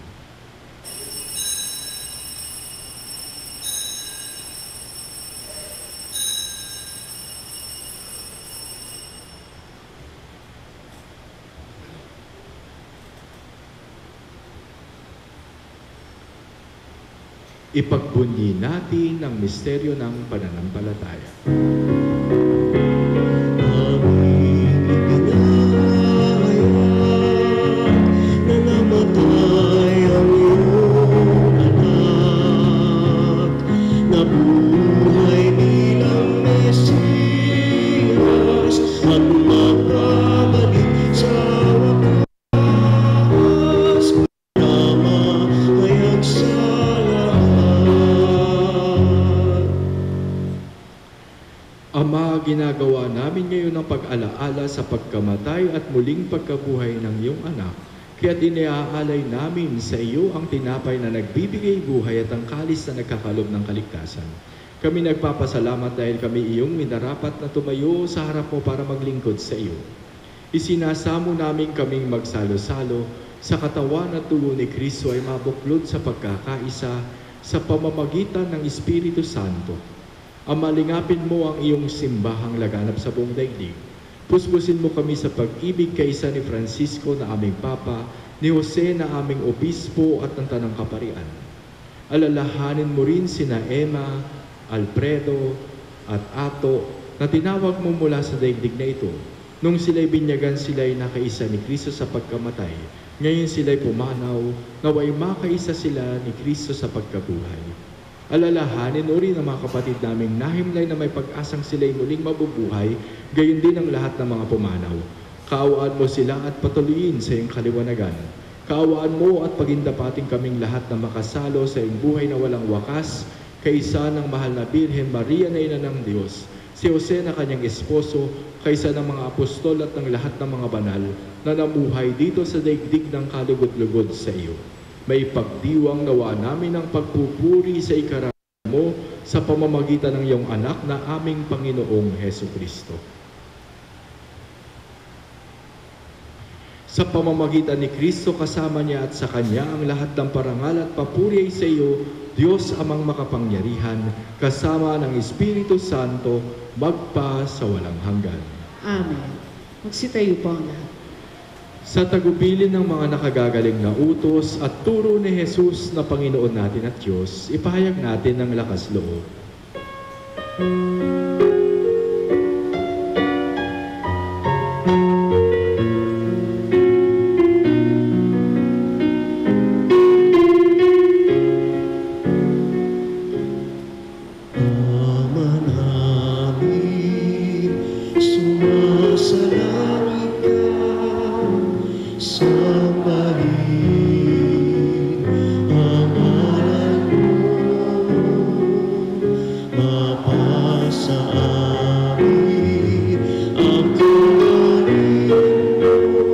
[SPEAKER 2] Ipagbunyi natin ang misteryo ng pananampalataya.
[SPEAKER 5] aming ipinahayag na namatay ang iyong anak, nabuhay bilang Mesiyas at magbabalik sa wakas para mahayag sa
[SPEAKER 2] Ama, ginagawa namin ngayon ang pag-alaala sa pagkamatay at muling pagkabuhay ng iyong anak. Kaya't iniaalay namin sa iyo ang tinapay na nagbibigay buhay at ang kalis na nagkakalob ng kaligtasan. Kami nagpapasalamat dahil kami iyong minarapat na tumayo sa harap mo para maglingkod sa iyo. Isinasamo namin kaming magsalo-salo sa katawan at dugo ni Kristo ay mabuklod sa pagkakaisa sa pamamagitan ng Espiritu Santo. Ama, lingapin mo ang iyong simbahang laganap sa buong daigdig. Puspusin mo kami sa pag-ibig kaysa ni Francisco na aming Papa, ni Jose na aming Obispo at ng Tanang Kaparian. Alalahanin mo rin sina Emma, Alfredo at Ato na tinawag mo mula sa daigdig na ito. Nung sila'y binyagan, sila'y nakaisa ni Kristo sa pagkamatay. Ngayon sila'y pumanaw, naway makaisa sila ni Kristo sa pagkabuhay. Alalahanin mo rin ang mga kapatid naming nahimlay na may pag-asang sila'y muling mabubuhay, gayon din ang lahat ng mga pumanaw. Kaawaan mo sila at patuloyin sa iyong kaliwanagan. Kaawaan mo at pagindapating kaming lahat na makasalo sa iyong buhay na walang wakas, kaysa ng mahal na Birhen Maria na Ina ng Diyos, si Jose na kanyang esposo, kaysa ng mga apostol at ng lahat ng mga banal na namuhay dito sa daigdig ng kalugod-lugod sa iyo. May pagdiwang nawa namin ang pagpupuri sa ikarangalan mo sa pamamagitan ng iyong anak na aming Panginoong Heso Kristo. Sa pamamagitan ni Kristo kasama niya at sa Kanya ang lahat ng parangal at papuri ay sa iyo, Diyos amang makapangyarihan, kasama ng Espiritu Santo, magpa sa walang hanggan.
[SPEAKER 1] Amen. Magsitayo po ang lahat.
[SPEAKER 2] Sa tagubilin ng mga nakagagaling na utos at turo ni Jesus na Panginoon natin at Diyos, ipahayag natin ng lakas loob.
[SPEAKER 5] Ama namin, sumasalangit ka, sambahin ang ngalan mo, mapasa amin ang kawalan mo,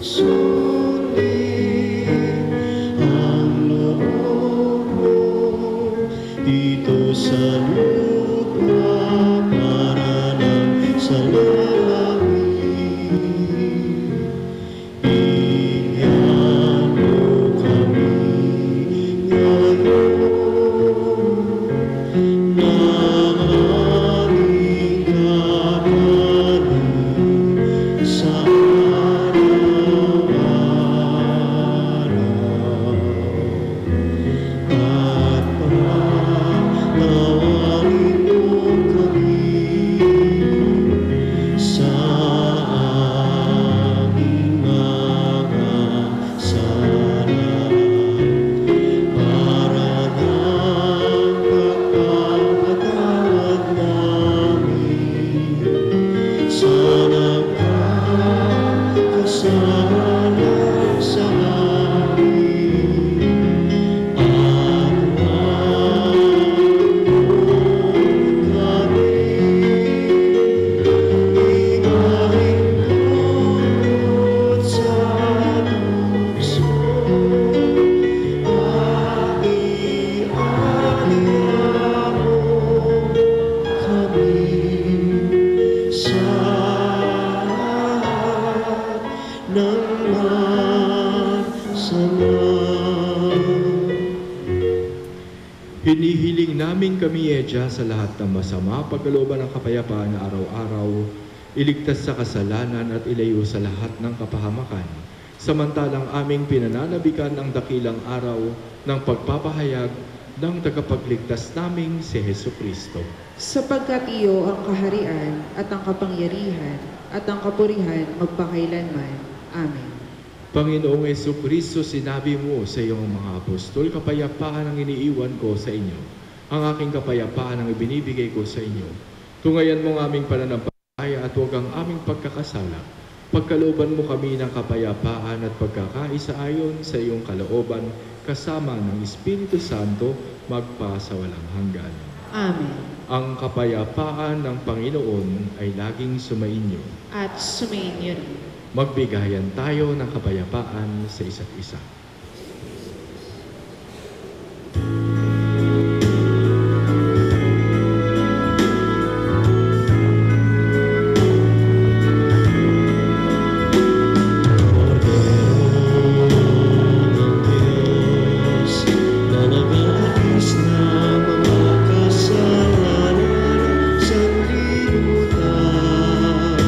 [SPEAKER 5] sundin ang loob mo dito sa lupa para lang sa langit. Bigyan mo kami ngayon ng aming kapanin sa araw-araw. At panawarin mo kami sa aming mga sala, para lang mapapatawad namin sa nagkakasala sa amin.
[SPEAKER 2] Hinihiling namin kami, Edya, sa lahat ng masama, pagkalooban ng kapayapaan na araw-araw, iligtas sa kasalanan at ilayo sa lahat ng kapahamakan. Samantalang aming pinananabikan ang dakilang araw ng pagpapahayag ng tagapagligtas naming si Heso Kristo.
[SPEAKER 1] Sapagkat iyo ang kaharian at ang kapangyarihan at ang kapurihan magpakailanman. Amen.
[SPEAKER 2] Panginoong Jesucristo, sinabi mo sa iyong mga apostol, kapayapaan ang iniiwan ko sa inyo. Ang aking kapayapaan ang ibinibigay ko sa inyo. Tungayan mo ang aming pananampalataya at huwag ang aming pagkakasala. Pagkalooban mo kami ng kapayapaan at pagkakaisa ayon sa iyong kalooban, kasama ng Espiritu Santo, magpa sa walang hanggan.
[SPEAKER 1] Amen.
[SPEAKER 2] Ang kapayapaan ng Panginoon ay laging sumainyo.
[SPEAKER 1] At sumainyo rin.
[SPEAKER 2] Magbigayan tayo ng kapayapaan sa isa't isa.
[SPEAKER 5] Kasalanan sa libutan,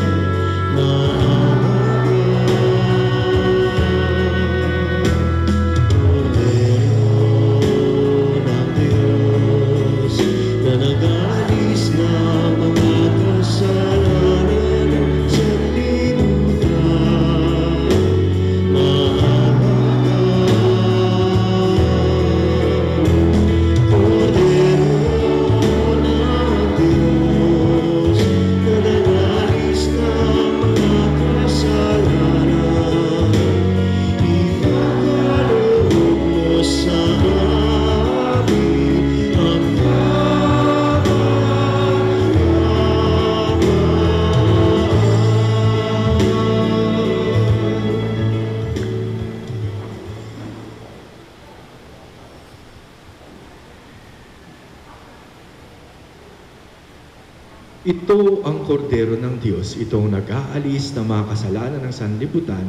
[SPEAKER 2] Ito ang kordero ng Diyos, itong nag-aalis ng mga kasalanan ng sanlibutan,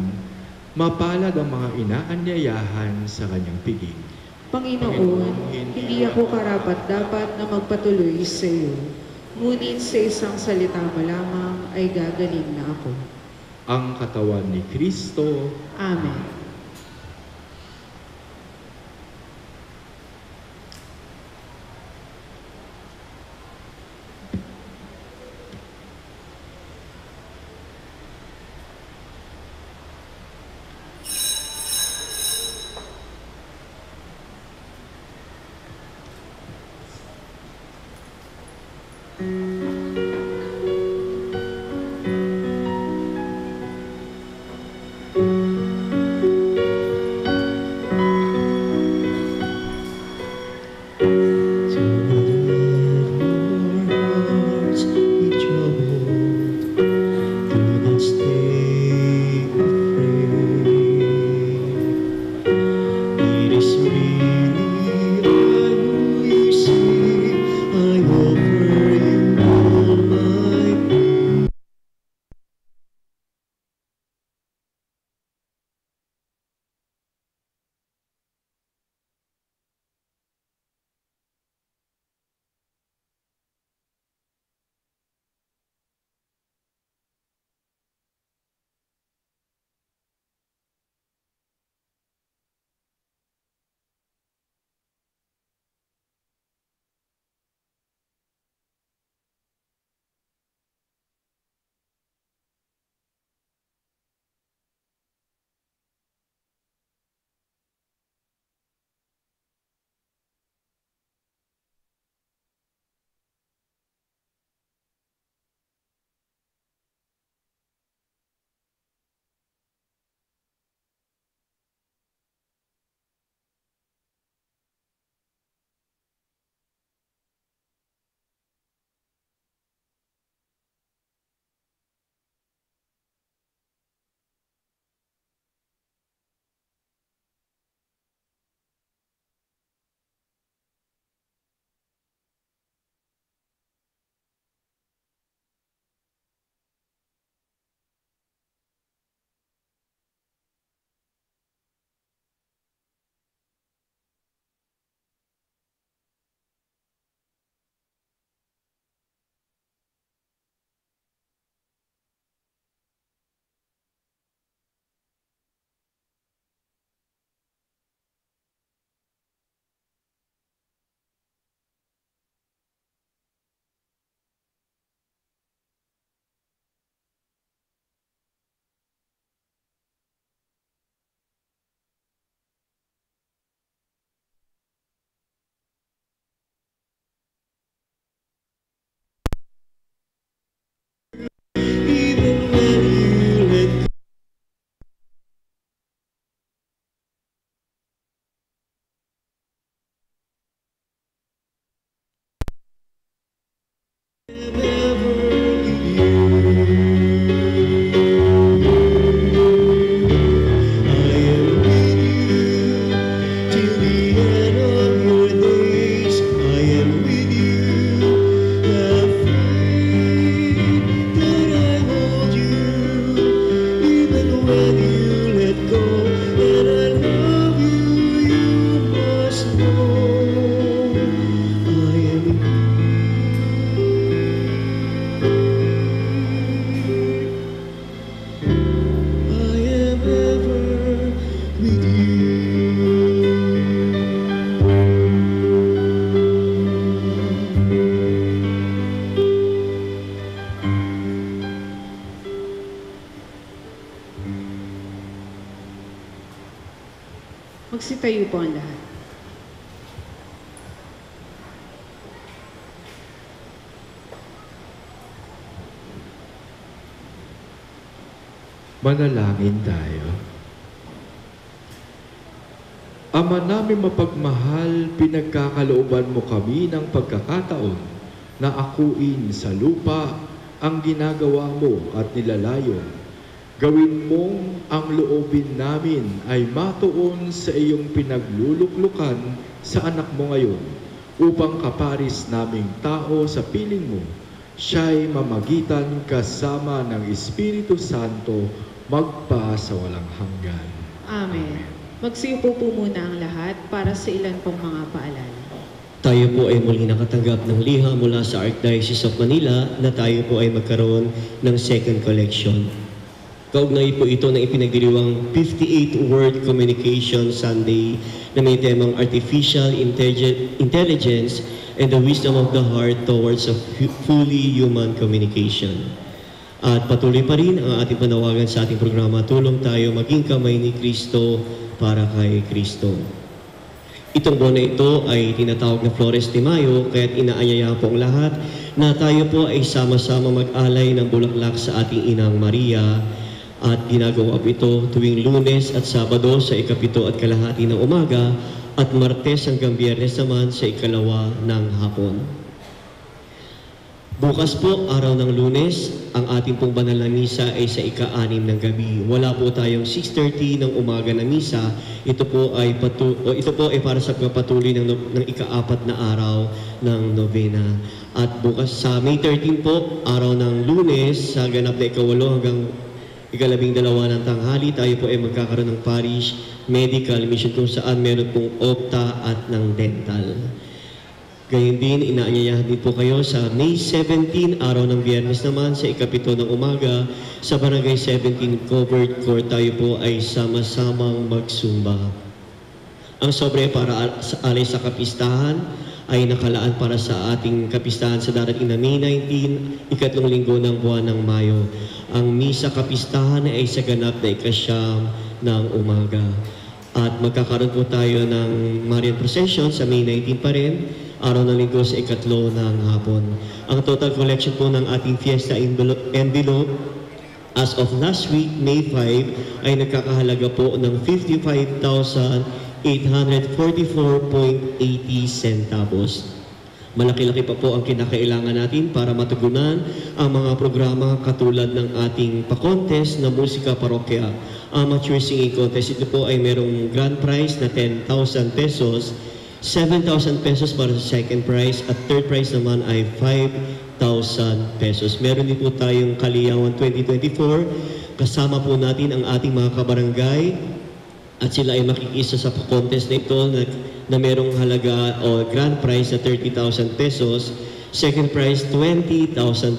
[SPEAKER 2] mapalad ang mga inaanyayahan sa kanyang piging.
[SPEAKER 1] Panginoon, hindi ako karapat-dapat na magpatuloy sa iyo. Ngunit sa isang salita mo lamang ay gagaling na ako.
[SPEAKER 2] Ang katawan ni Kristo.
[SPEAKER 1] Amen. Magsitayo po ang lahat.
[SPEAKER 2] Manalangin tayo. Ama namin mapagmahal, pinagkakalooban mo kami ng pagkakataon na akuin sa lupa ang ginagawa mo at nilalayon. Gawin mong ang loobin namin ay matuon sa iyong pinagluluklukan sa anak mo ngayon, upang kaparis naming tao sa piling mo, Siya'y mamagitan kasama ng Espiritu Santo magpa sa walang hanggan.
[SPEAKER 1] Amen. Magsiupo po muna ang lahat para sa ilan pong mga paalala.
[SPEAKER 6] Tayo po ay muli nakatanggap ng liha mula sa Archdiocese of Manila na tayo po ay magkaroon ng second collection. Kaugnay po ito na ipinagdiriwang 58th World Communication Sunday na may temang Artificial Intelligence and the Wisdom of the Heart towards a fully human communication. At patuloy pa rin ang ating panawagan sa ating programa, Tulong Tayo Maging Kamay ni Kristo para kay Kristo. Itong buwan na ito ay tinatawag na Flores de Mayo, kaya't inaanyaya po ang lahat na tayo po ay sama-sama mag-alay ng bulaklak sa ating Inang Maria. At ginagawa po ito tuwing Lunes at Sabado sa 7:30 ng umaga at Martes hanggang Biyernes naman sa 2 ng hapon. Bukas po, araw ng Lunes, ang ating pong banal na misa ay sa 6 ng gabi. Wala po tayong 6:30 ng umaga na misa. Ito po ay para sa pagpatuloy ng 4 na araw ng novena. At bukas sa May 13 po, araw ng Lunes, sa ganap na 8 hanggang 12 ng tanghali, tayo po ay magkakaroon ng parish medical mission kung saan meron pong opta at ng dental. Gayun din, inaanyayahan din po kayo sa May 17, araw ng Biyernes naman, sa 7 ng umaga, sa Barangay 17 Covered Court, tayo po ay sama-samang magsumba. Ang sobre para alay sa kapistahan ay nakalaan para sa ating kapistahan sa darating na May 19, ikatlong linggo ng buwan ng Mayo. Ang misa kapistahan ay sa ganap na 9 ng umaga. At magkakaroon po tayo ng Marian Procession sa May 19 pa rin, araw ng linggo sa 3 ng hapon. Ang total collection po ng ating fiesta envelope as of last week, May 5, ay nagkakahalaga po ng 55,844.80 centavos. Malaki-laki pa po ang kinakailangan natin para matugunan ang mga programa katulad ng ating pa-contest na musika parokya. Amateur singing contest, ito po ay merong grand prize na 10,000 pesos, 7,000 pesos para sa second prize at third prize naman ay 5,000 pesos. Meron din po tayong Kaliyawan 2024. Kasama po natin ang ating mga kabarangay at sila ay makikisa sa contest na ito na merong halaga o grand prize na 30,000 pesos, second prize 20,000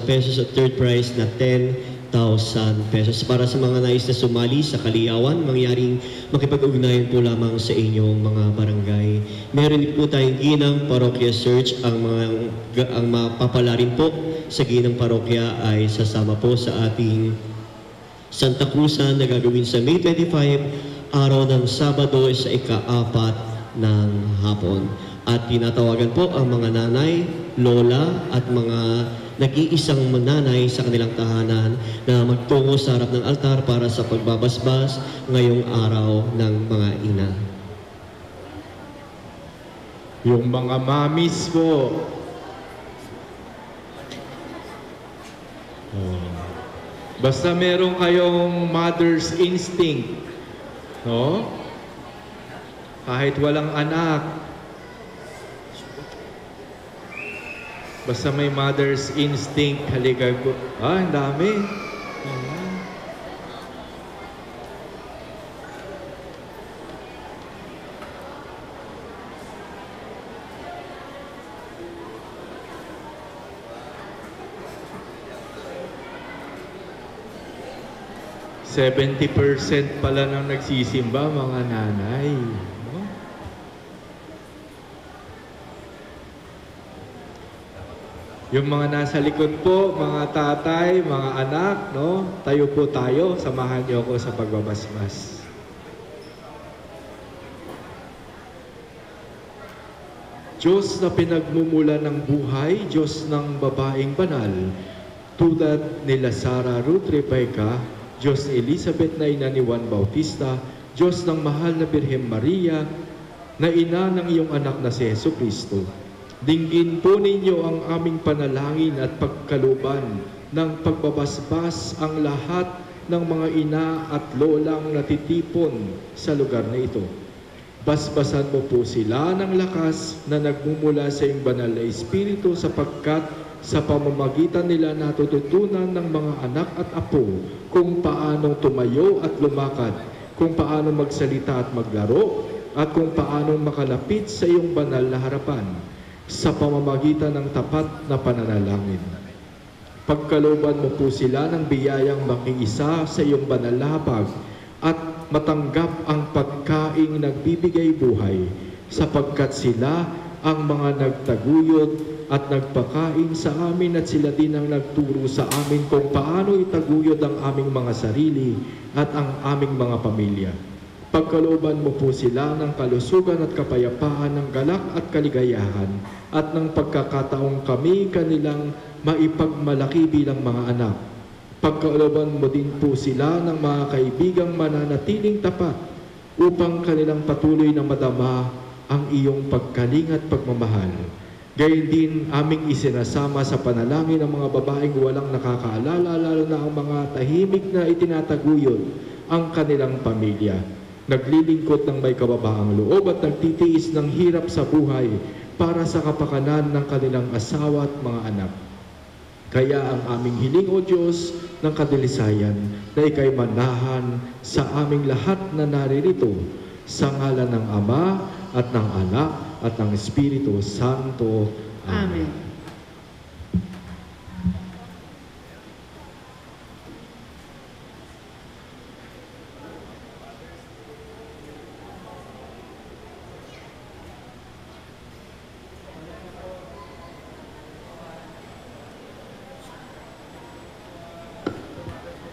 [SPEAKER 6] pesos at third prize na 10,000 pesos. Para sa mga nais na sumali sa Kaliyawan, mangyaring makipag-ugnayan po lamang sa inyong mga barangay. Meron din po tayong Ginang Parokya Search. Ang mapapala rin po sa Ginang Parokya ay sasama po sa ating Santa Cruzan na gagawin sa May 25, araw ng Sabado sa 4 ng hapon. At tinatawagan po ang mga nanay, lola at mga nag-iisang nanay sa kanilang tahanan na magtungo sa harap ng altar para sa pagbabasbas ngayong araw ng mga ina.
[SPEAKER 2] Yung mga mamis po. Basta meron kayong mother's instinct, no? Kahit walang anak, basta may mother's instinct, halika po. Ang dami. Ayan. %70 pala nang nagsisimba, mga nanay. Yung mga nasa likod po, mga tatay, mga anak, no? Tayo po tayo, samahan niyo ako sa pagbabasbas. Diyos na pinagmumula ng buhay, Diyos ng babaeng banal, tulad nila Sara Ruth Rebecca, Diyos ni Elizabeth na ina ni Juan Bautista, Diyos ng mahal na Birhen Maria, na ina ng iyong anak na si Jesucristo. Dinggin po ninyo ang aming panalangin at pagkaluban ng pagbabasbas ang lahat ng mga ina at lolang natitipon sa lugar na ito. Basbasan mo po sila ng lakas na nagmumula sa iyong banal na Espiritu sapagkat sa pamamagitan nila natututunan ng mga anak at apo kung paanong tumayo at lumakad, kung paanong magsalita at maglaro, at kung paanong makalapit sa iyong banal na harapan sa pamamagitan ng tapat na pananalangin. Pagkalooban mo po sila ng biyayang makiisa sa iyong banal na hapag at matanggap ang pagkaing nagbibigay buhay, sapagkat sila ang mga nagtaguyod at nagpakain sa amin at sila din ang nagturo sa amin kung paano itaguyod ang aming mga sarili at ang aming mga pamilya. Pagkalooban mo po sila ng kalusugan at kapayapaan, ng galak at kaligayahan, at ng pagkakataong kami kanilang maipagmalaki bilang mga anak. Pagkalooban mo din po sila ng mga kaibigang mananatiling tapat upang kanilang patuloy na madama ang iyong pagkaling at pagmamahal. Gayon din aming isinasama sa panalangin ng mga babaeng walang nakakaalala, lalo na ang mga tahimik na itinataguyod ang kanilang pamilya. Naglilingkod ng may kababaang loob at nagtitiis ng hirap sa buhay para sa kapakanan ng kanilang asawa at mga anak. Kaya ang aming hiling, O Diyos ng kadilisayan, na ika'y manahan sa aming lahat na naririto, sa ngalan ng Ama at ng Anak at ng Espiritu Santo. Amen.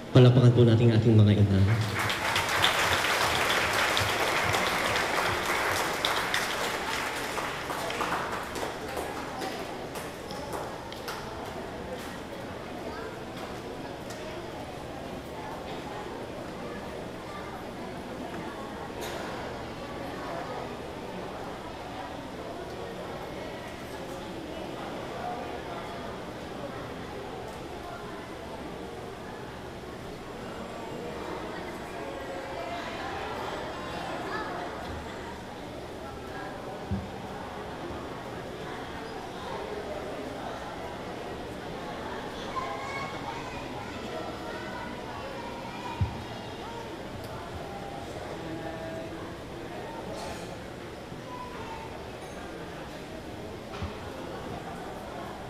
[SPEAKER 6] Palakpakan po natin ating mga ina.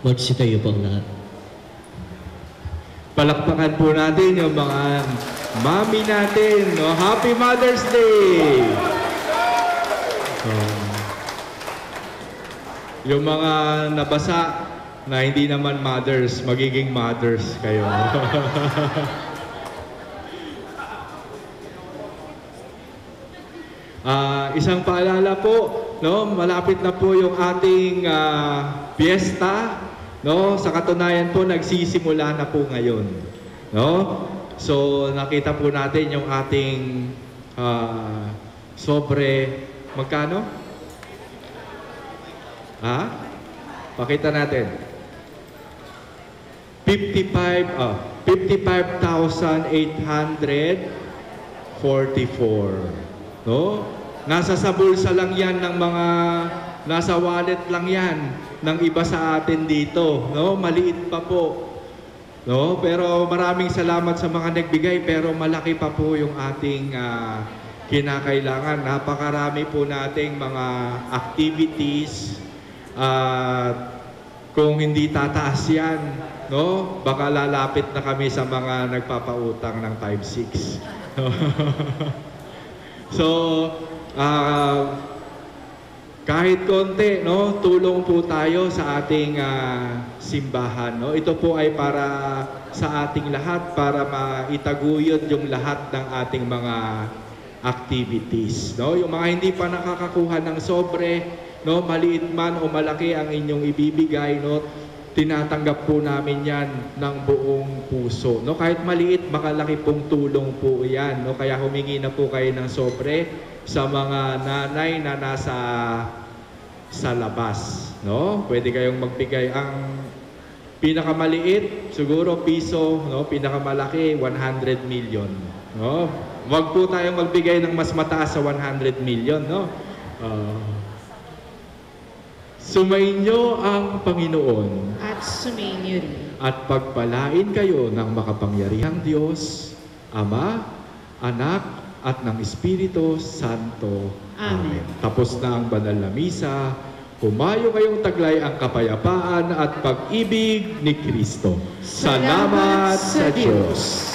[SPEAKER 6] Magsitayo po ang lahat.
[SPEAKER 2] Palakpakan po natin yung mga mami natin. No? Happy Mother's Day! So, yung mga nabasa na hindi naman mothers, magiging mothers kayo. Isang paalala po, no? Malapit na po yung ating fiesta. No, sa katunayan po nagsisimula na po ngayon. No? So nakita po natin yung ating sobre magkano? Pakita natin. 55,844. No? Nasa sa bulsa lang 'yan ng mga nasa wallet lang 'yan ng iba sa atin dito, no? Maliit pa po. No? Pero maraming salamat sa mga nagbigay, pero malaki pa po yung ating kinakailangan. Napakarami po nating mga activities at kung hindi tataas yan, no? Baka lalapit na kami sa mga nagpapautang ng 5-6. So, kahit konti, no, tulong po tayo sa ating simbahan, no. Ito po ay para sa ating lahat, para maitaguyod yung lahat ng ating mga activities, no. Yung mga hindi pa nakakakuha ng sobre, no, maliit man o malaki ang inyong ibibigay, no, tinatanggap po namin yan ng buong puso, no. Kahit maliit, makalaki pong tulong po yan, no. Kaya humingi na po kayo ng sobre sa mga nanay na nasa sa labas, no? Pwede kayong magbigay. Ang pinakamaliit siguro piso, no? Pinakamalaki 100 million, no? Wag po tayong magbigay ng mas mataas sa 100 million, no? Sumainyo ang Panginoon
[SPEAKER 1] at sumainyo rin.
[SPEAKER 2] at pagpalain kayo ng makapangyarihang Diyos, Ama, Anak, at ng Espiritu Santo.
[SPEAKER 1] Amen.
[SPEAKER 2] Tapos na ang banal na misa. Humayo kayong taglay ang kapayapaan at pag-ibig ni Kristo. Salamat sa Diyos.